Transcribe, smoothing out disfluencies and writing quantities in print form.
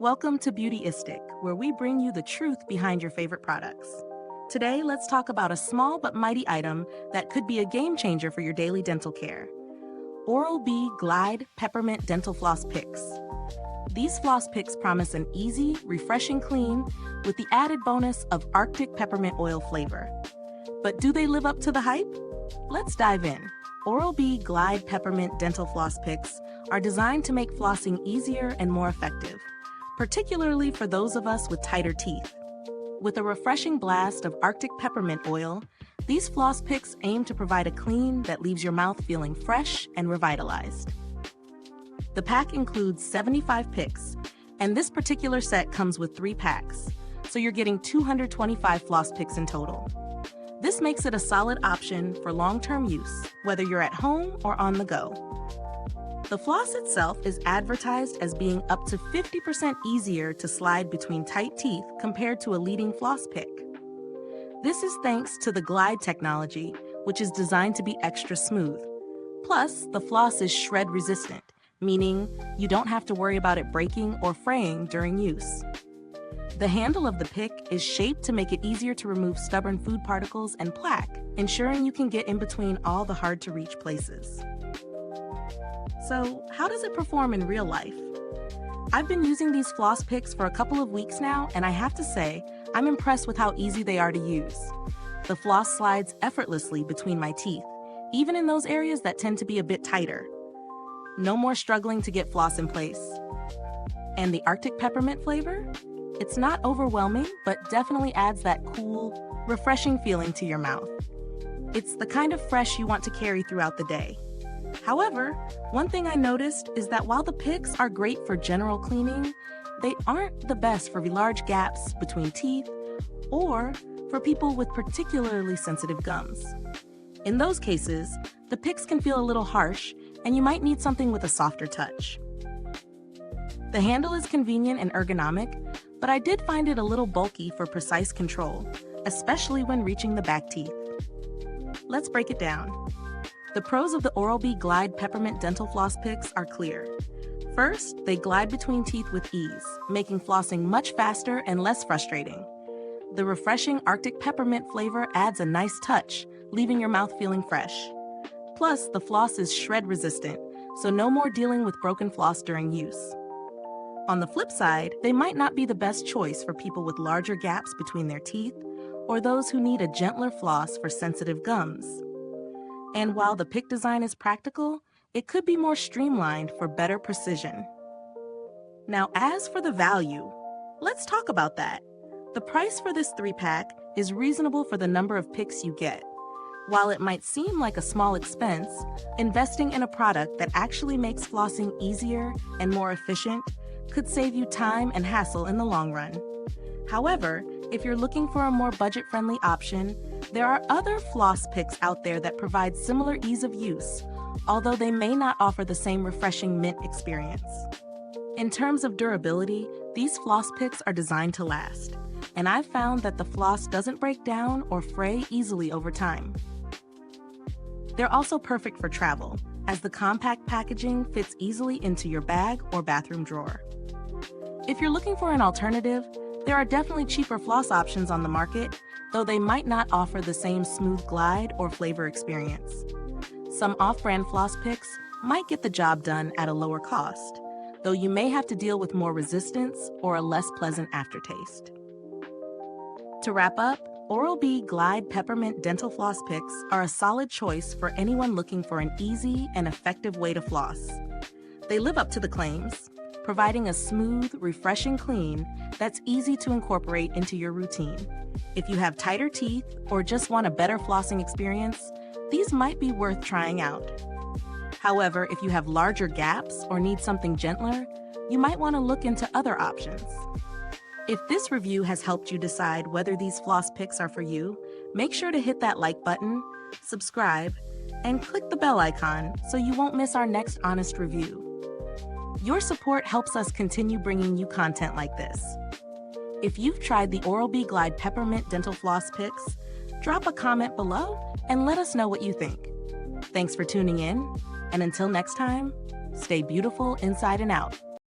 Welcome to Beautyistic, where we bring you the truth behind your favorite products. Today, let's talk about a small but mighty item that could be a game changer for your daily dental care. Oral-B Glide Peppermint Dental Floss Picks. These floss picks promise an easy, refreshing clean with the added bonus of Arctic Peppermint Oil Flavor. But do they live up to the hype? Let's dive in. Oral-B Glide Peppermint Dental Floss Picks are designed to make flossing easier and more effective, particularly for those of us with tighter teeth. With a refreshing blast of Arctic Peppermint Oil, these floss picks aim to provide a clean that leaves your mouth feeling fresh and revitalized. The pack includes 75 picks, and this particular set comes with 3 packs, so you're getting 225 floss picks in total. This makes it a solid option for long-term use, whether you're at home or on the go. The floss itself is advertised as being up to 50% easier to slide between tight teeth compared to a leading floss pick. This is thanks to the Glide technology, which is designed to be extra smooth. Plus, the floss is shred resistant, meaning you don't have to worry about it breaking or fraying during use. The handle of the pick is shaped to make it easier to remove stubborn food particles and plaque, ensuring you can get in between all the hard-to-reach places. So, how does it perform in real life? I've been using these floss picks for a couple of weeks now, and I have to say, I'm impressed with how easy they are to use. The floss slides effortlessly between my teeth, even in those areas that tend to be a bit tighter. No more struggling to get floss in place. And the Arctic Peppermint flavor? It's not overwhelming, but definitely adds that cool, refreshing feeling to your mouth. It's the kind of fresh you want to carry throughout the day. However, one thing I noticed is that while the picks are great for general cleaning, they aren't the best for large gaps between teeth or for people with particularly sensitive gums. In those cases, the picks can feel a little harsh, and you might need something with a softer touch. The handle is convenient and ergonomic, but I did find it a little bulky for precise control, especially when reaching the back teeth. Let's break it down. The pros of the Oral-B Glide Peppermint Dental Floss Picks are clear. First, they glide between teeth with ease, making flossing much faster and less frustrating. The refreshing Arctic Peppermint flavor adds a nice touch, leaving your mouth feeling fresh. Plus, the floss is shred resistant, so no more dealing with broken floss during use. On the flip side, they might not be the best choice for people with larger gaps between their teeth or those who need a gentler floss for sensitive gums. And while the pick design is practical, it could be more streamlined for better precision. Now, as for the value, let's talk about that. The price for this 3-pack is reasonable for the number of picks you get. While it might seem like a small expense, investing in a product that actually makes flossing easier and more efficient could save you time and hassle in the long run. However, if you're looking for a more budget-friendly option, there are other floss picks out there that provide similar ease of use, although they may not offer the same refreshing mint experience. In terms of durability, these floss picks are designed to last, and I've found that the floss doesn't break down or fray easily over time. They're also perfect for travel, as the compact packaging fits easily into your bag or bathroom drawer. If you're looking for an alternative, there are definitely cheaper floss options on the market, though they might not offer the same smooth glide or flavor experience. Some off-brand floss picks might get the job done at a lower cost, though you may have to deal with more resistance or a less pleasant aftertaste. To wrap up, Oral-B Glide Peppermint Dental Floss Picks are a solid choice for anyone looking for an easy and effective way to floss. They live up to the claims, providing a smooth, refreshing clean that's easy to incorporate into your routine. If you have tighter teeth or just want a better flossing experience, these might be worth trying out. However, if you have larger gaps or need something gentler, you might want to look into other options. If this review has helped you decide whether these floss picks are for you, make sure to hit that like button, subscribe, and click the bell icon so you won't miss our next honest review. Your support helps us continue bringing you content like this. If you've tried the Oral-B Glide Peppermint Dental Floss Picks, drop a comment below and let us know what you think. Thanks for tuning in, and until next time, stay beautiful inside and out.